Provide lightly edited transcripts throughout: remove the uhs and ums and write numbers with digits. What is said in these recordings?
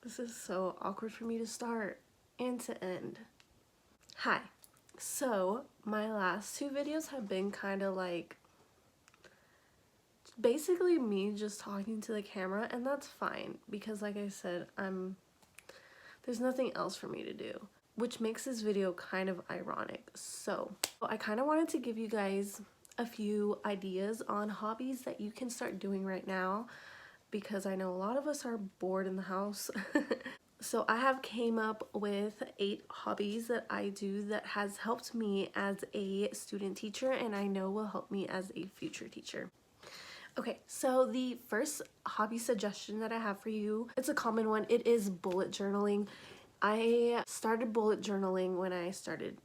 This is so awkward for me to start and to end. Hi. So, my last two videos have been kind of like basically me just talking to the camera, and that's fine because like I said, there's nothing else for me to do, which makes this video kind of ironic. So, I kind of wanted to give you guys a few ideas on hobbies that you can start doing right now because I know a lot of us are bored in the house. So I have came up with 8 hobbies that I do that has helped me as a student teacher, and I know will help me as a future teacher. Okay, so the first hobby suggestion that I have for you, it's a common one. It is bullet journaling. I started bullet journaling when I started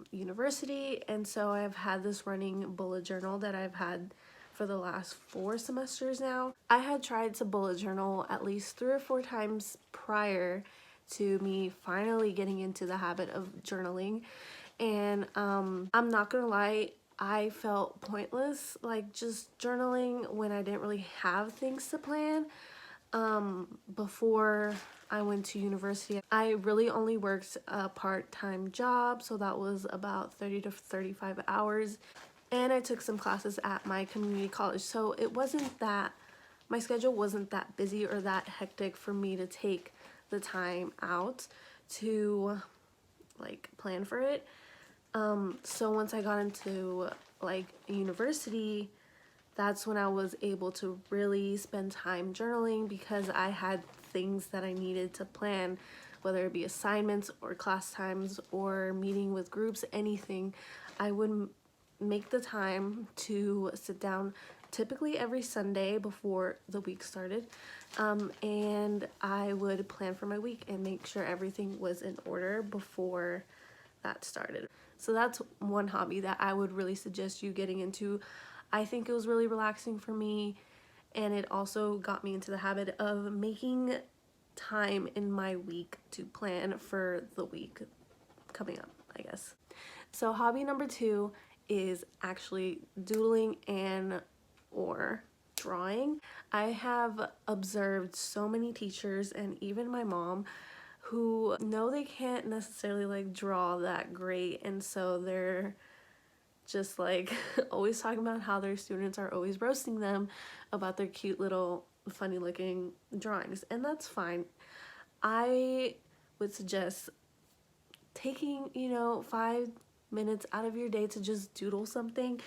university, and so I've had this running bullet journal that I've had for the last 4 semesters now. I had tried to bullet journal at least 3 or 4 times prior to me finally getting into the habit of journaling, and I'm not gonna lie, I felt pointless like just journaling when I didn't really have things to plan. Before I went to university, I really only worked a part-time job, so that was about 30 to 35 hours, and I took some classes at my community college, so it wasn't that, my schedule wasn't that busy or that hectic for me to take the time out to like plan for it. So once I got into like university, that's when I was able to really spend time journaling because I had things that I needed to plan, whether it be assignments or class times or meeting with groups, anything. I would make the time to sit down typically every Sunday before the week started, and I would plan for my week and make sure everything was in order before that started. So that's one hobby that I would really suggest you getting into. I think it was really relaxing for me, and it also got me into the habit of making time in my week to plan for the week coming up, I guess. So hobby number 2 is actually doodling and or drawing. I have observed so many teachers and even my mom who know they can't necessarily like draw that great, and so they're just like always talking about how their students are always roasting them about their cute little funny looking drawings, and that's fine. I would suggest taking 5 minutes out of your day to just doodle something.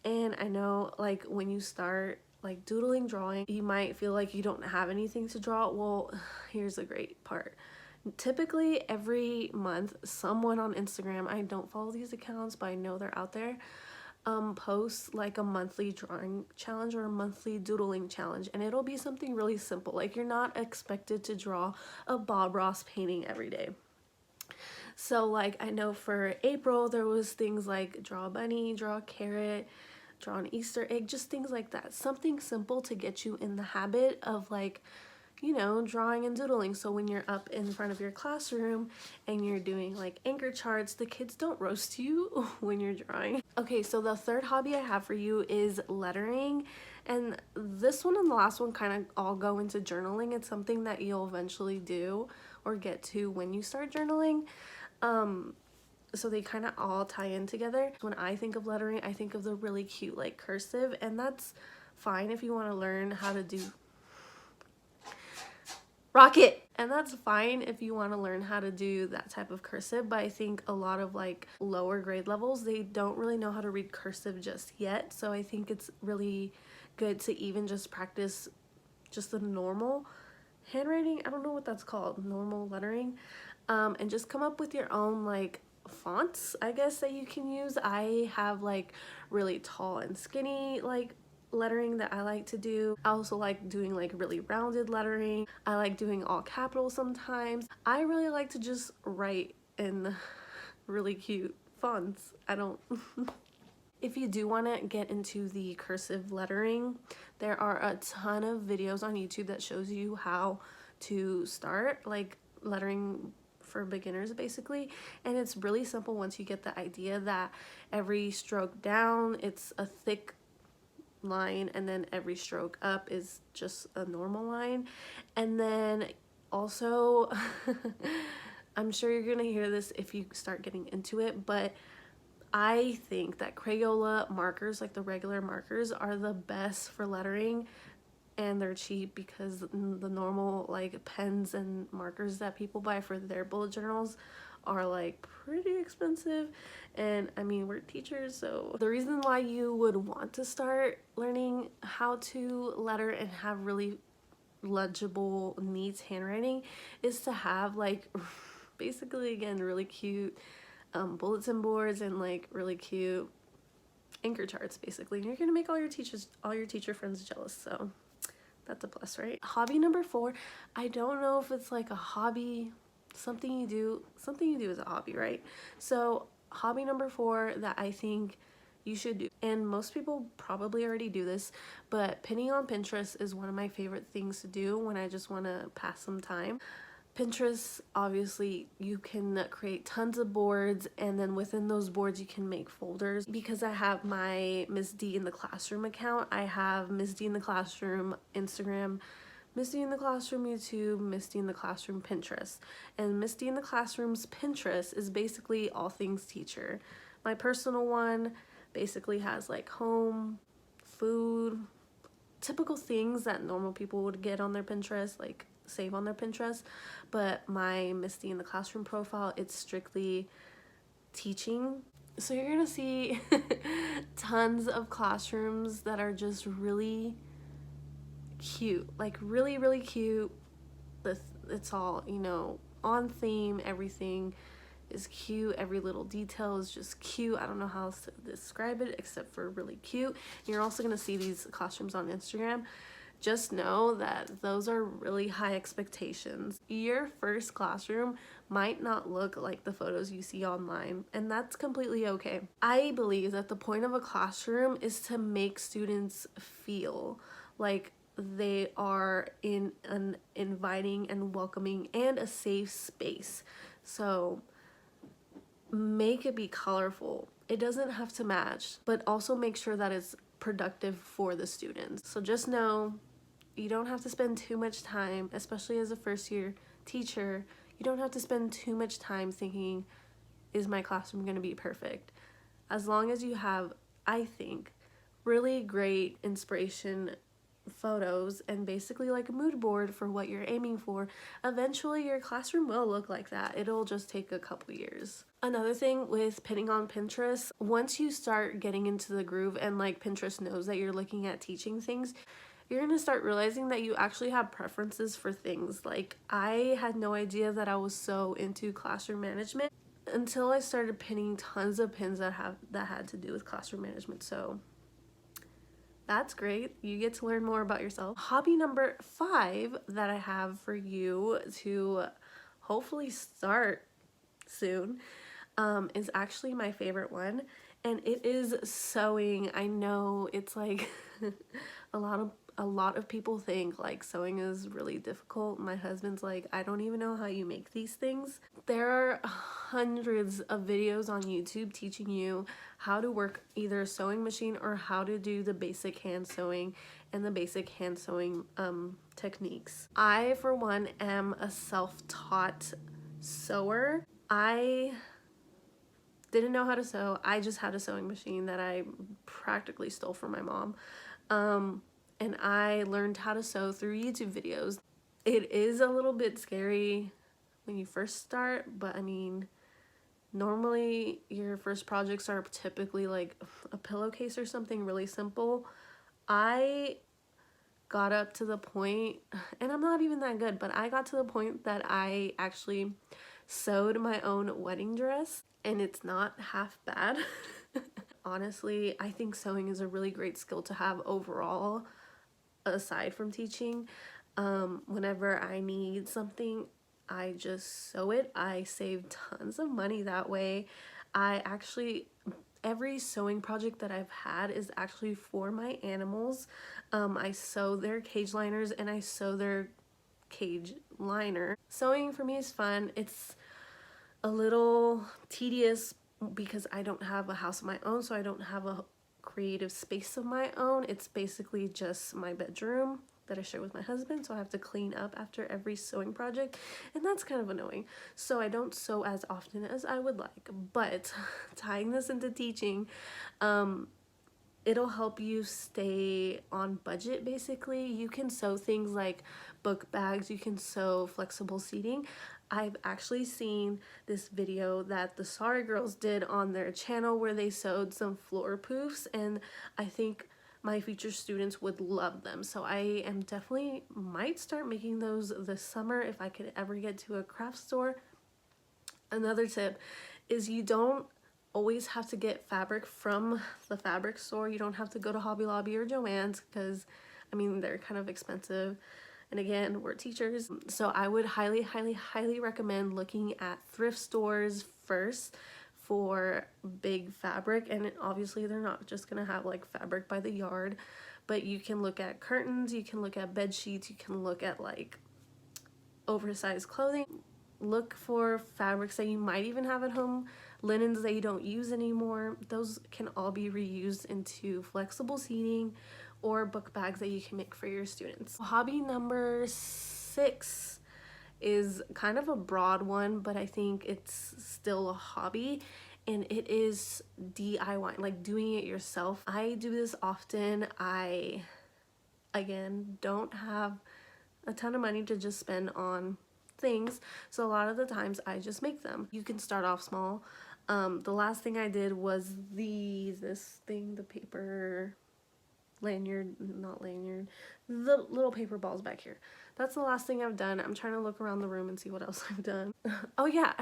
And I know like when you start like doodling, drawing, you might feel like you don't have anything to draw. Well, here's the great part. Typically every month someone on Instagram, I don't follow these accounts but I know they're out there, posts like a monthly drawing challenge or a monthly doodling challenge, and it'll be something really simple. Like you're not expected to draw a Bob Ross painting every day. So like I know for April there was things like draw a bunny, draw a carrot, draw an Easter egg, just things like that. Something simple to get you in the habit of like, drawing and doodling. So when you're up in front of your classroom and you're doing like anchor charts, the kids don't roast you when you're drawing. Okay, so the third hobby I have for you is lettering. And this one and the last one kind of all go into journaling. It's something that you'll eventually do or get to when you start journaling. So they kind of all tie in together. When I think of lettering, I think of the really cute like cursive, and that's fine if you want to learn how to do rocket, and that's fine if you want to learn how to do that type of cursive, but I think a lot of like lower grade levels, they don't really know how to read cursive just yet. So I think it's really good to even just practice just the normal handwriting, I don't know what that's called, normal lettering, and just come up with your own like fonts, I guess, that you can use. I have like really tall and skinny like lettering that I like to do. I also like doing like really rounded lettering. I like doing all capitals sometimes. I really like to just write in really cute fonts. I don't If you do want to get into the cursive lettering, there are a ton of videos on YouTube that shows you how to start like lettering for beginners basically, and it's really simple once you get the idea that every stroke down it's a thick line and then every stroke up is just a normal line, and then Also, I'm sure you're gonna hear this if you start getting into it, but I think that Crayola markers, like the regular markers, are the best for lettering, and they're cheap because the normal like pens and markers that people buy for their bullet journals are like pretty expensive. And I mean, we're teachers, so the reason why you would want to start learning how to letter and have really legible, neat handwriting is to have like basically, again, really cute bulletin boards and like really cute anchor charts basically. And you're gonna make all your teacher friends jealous, so that's a plus, right? Hobby number 4, I don't know if it's like a hobby, something you do is a hobby, right? So hobby number 4 that I think you should do, and most people probably already do this, but pinning on Pinterest is one of my favorite things to do when I just want to pass some time. Pinterest, obviously, you can create tons of boards, and then within those boards you can make folders. Because I have my Miss D in the Classroom account, I have Miss D in the Classroom Instagram, Miss D in the Classroom YouTube, Miss D in the Classroom Pinterest. And Miss D in the Classroom's Pinterest is basically all things teacher. My personal one basically has like home, food, typical things that normal people would get on their Pinterest, like save on their Pinterest. But my Miss D in the Classroom profile, it's strictly teaching. So you're gonna see tons of classrooms that are just really cute, like really, really cute. It's all, you know, on theme, everything is cute, every little detail is just cute. I don't know how else to describe it except for really cute. And you're also going to see these classrooms on Instagram. Just know that those are really high expectations. Your first classroom might not look like the photos you see online, and that's completely okay. I believe that the point of a classroom is to make students feel like they are in an inviting and welcoming and a safe space. So make it be colorful. It doesn't have to match, but also make sure that it's productive for the students. So just know you don't have to spend too much time, especially as a first year teacher, you don't have to spend too much time thinking, is my classroom going to be perfect? As long as you have, I think, really great inspiration photos and basically like a mood board for what you're aiming for, eventually your classroom will look like that. It'll just take a couple years. Another thing with pinning on Pinterest, once you start getting into the groove and like Pinterest knows that you're looking at teaching things, you're gonna start realizing that you actually have preferences for things. Like I had no idea that I was so into classroom management until I started pinning tons of pins that had to do with classroom management. So that's great. You get to learn more about yourself. Hobby number 5 that I have for you to hopefully start soon is actually my favorite one, and it is sewing. I know it's like a lot of people think like sewing is really difficult. My husband's like, I don't even know how you make these things. There are hundreds of videos on YouTube teaching you how to work either a sewing machine or how to do the basic hand sewing and the basic hand sewing techniques. I, for one, am a self-taught sewer. I didn't know how to sew. I just had a sewing machine that I practically stole from my mom. And I learned how to sew through YouTube videos. It is a little bit scary when you first start, but I mean, normally your first projects are typically like a pillowcase or something really simple. I got up to the point, and I'm not even that good, but I got to the point that I actually sewed my own wedding dress, and it's not half bad. Honestly, I think sewing is a really great skill to have overall, aside from teaching. Whenever I need something, I just sew it. I save tons of money that way. Every sewing project that I've had is actually for my animals. I sew their cage liners and I sew their cage liner. Sewing for me is fun. It's a little tedious because I don't have a house of my own, so I don't have a creative space of my own. It's basically just my bedroom that I share with my husband, so I have to clean up after every sewing project, and that's kind of annoying. So I don't sew as often as I would like, but tying this into teaching, it'll help you stay on budget. Basically, you can sew things like book bags, you can sew flexible seating. I've actually seen this video that the Sorry Girls did on their channel where they sewed some floor poofs, and I think my future students would love them. So I am definitely might start making those this summer if I could ever get to a craft store. Another tip is you don't always have to get fabric from the fabric store. You don't have to go to Hobby Lobby or Joann's because, I mean, they're kind of expensive. And again, we're teachers. So I would highly, highly, highly recommend looking at thrift stores first for big fabric. And obviously they're not just gonna have like fabric by the yard, but you can look at curtains, you can look at bed sheets, you can look at like oversized clothing. Look for fabrics that you might even have at home, linens that you don't use anymore. Those can all be reused into flexible seating or book bags that you can make for your students. Hobby number 6 is kind of a broad one, but I think it's still a hobby, and it is DIY, like doing it yourself. I do this often. I, again, don't have a ton of money to just spend on things, so a lot of the times I just make them. You can start off small. The last thing I did was this thing, the paper lanyard, not lanyard, the little paper balls back here. That's the last thing I've done. I'm trying to look around the room and see what else I've done. Oh yeah,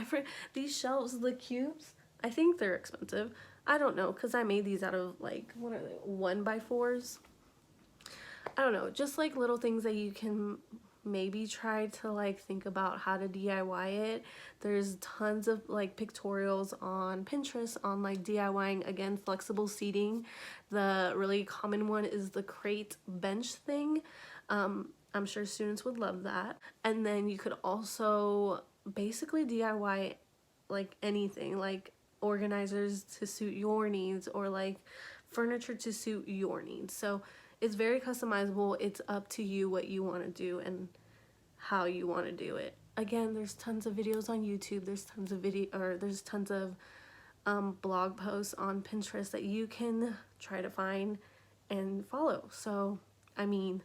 these shelves, the cubes, I think they're expensive. I don't know, because I made these out of like, what are they, 1x4s? I don't know, just like little things that you can maybe try to like think about how to DIY it. There's tons of like pictorials on Pinterest on like DIYing, again, flexible seating. The really common one is the crate bench thing. I'm sure students would love that. And then you could also basically DIY like anything, like organizers to suit your needs or like furniture to suit your needs. So it's very customizable. It's up to you what you want to do and how you want to do it. Again, there's tons of videos on YouTube. There's tons of blog posts on Pinterest that you can try to find and follow. So, I mean,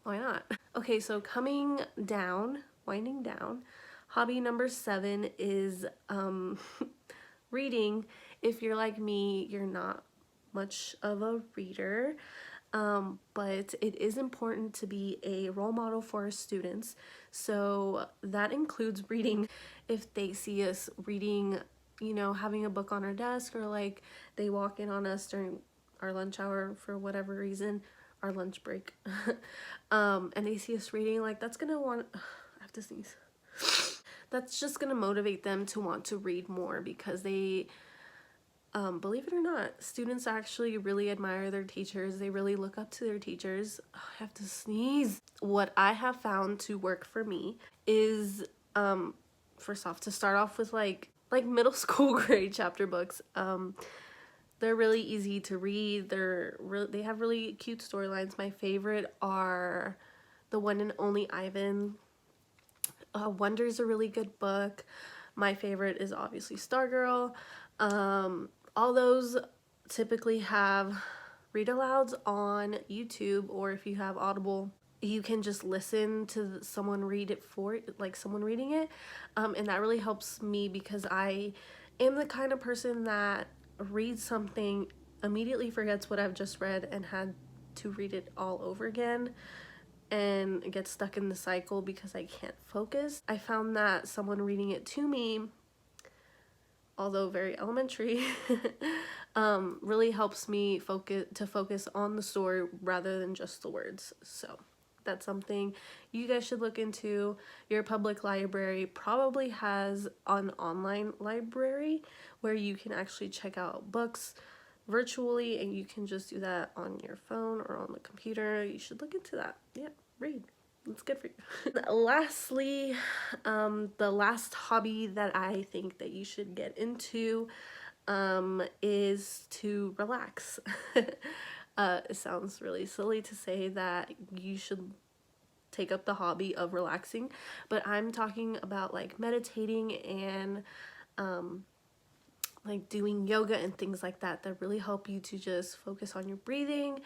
why not? Okay, so winding down, hobby number 7 is reading. If you're like me, you're not much of a reader, but it is important to be a role model for our students. So that includes reading. If they see us reading, you know, having a book on our desk, or like they walk in on us during our lunch hour for whatever reason, our lunch break, and they see us reading, like that's gonna I have to sneeze. That's just gonna motivate them to want to read more, because they, believe it or not, students actually really admire their teachers. They really look up to their teachers. Oh, I have to sneeze. What I have found to work for me is, first off, to start off with like middle school grade chapter books. They're really easy to read. They have really cute storylines. My favorite are The One and Only Ivan. Wonder's a really good book. My favorite is obviously Stargirl. All those typically have read alouds on YouTube, or if you have Audible, you can just listen to someone read it like someone reading it. And that really helps me, because I am the kind of person that reads something, immediately forgets what I've just read and had to read it all over again, and get stuck in the cycle because I can't focus. I found that someone reading it to me, although very elementary, really helps me focus on the story rather than just the words. So that's something you guys should look into. Your public library probably has an online library where you can actually check out books virtually, and you can just do that on your phone or on the computer. You should look into that. Yeah, read. It's good for you. Lastly, the last hobby that I think that you should get into is to relax. It sounds really silly to say that you should take up the hobby of relaxing, but I'm talking about like meditating and like doing yoga and things like that that really help you to just focus on your breathing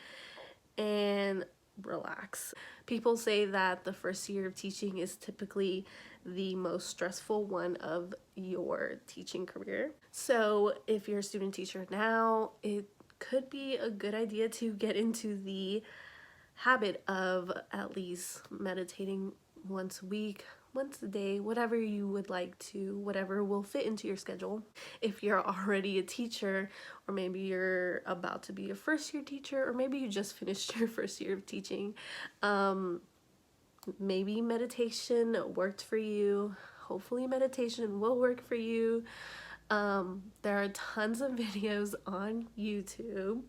and relax. People say that the first year of teaching is typically the most stressful one of your teaching career. So if you're a student teacher now, it could be a good idea to get into the habit of at least meditating once a week, once a day, whatever you would like to, whatever will fit into your schedule. If you're already a teacher, or maybe you're about to be a first year teacher, or maybe you just finished your first year of teaching, maybe meditation worked for you. Hopefully meditation will work for you. There are tons of videos on YouTube.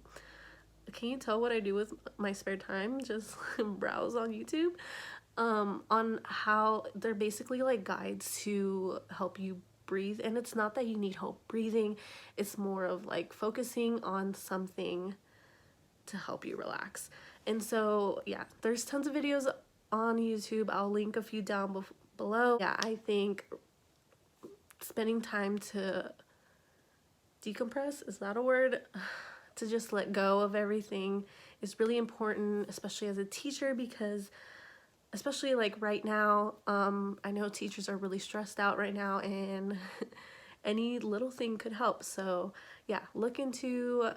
Can you tell what I do with my spare time? Just browse on YouTube on how they're basically like guides to help you breathe. And it's not that you need help breathing, it's more of like focusing on something to help you relax. And so yeah, there's tons of videos on YouTube. I'll link a few down below. Yeah, I think spending time to decompress, is that a word? To just let go of everything is really important, especially as a teacher, because especially like right now, I know teachers are really stressed out right now, and any little thing could help. So yeah, look into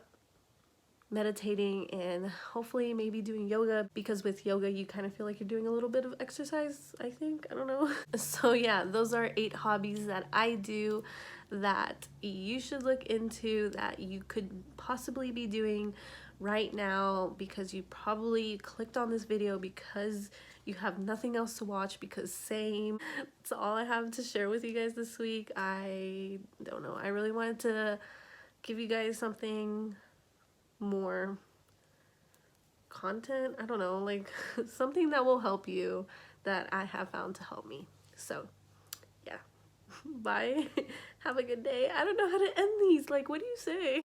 meditating and hopefully maybe doing yoga, because with yoga you kind of feel like you're doing a little bit of exercise, I think. I don't know. So yeah, those are 8 hobbies that I do that you should look into, that you could possibly be doing right now, because you probably clicked on this video because you have nothing else to watch, because same. That's all I have to share with you guys this week. I don't know, I really wanted to give you guys something more content, I don't know, like something that will help you, that I have found to help me. So yeah, bye. Have a good day. I don't know how to end these, like what do you say?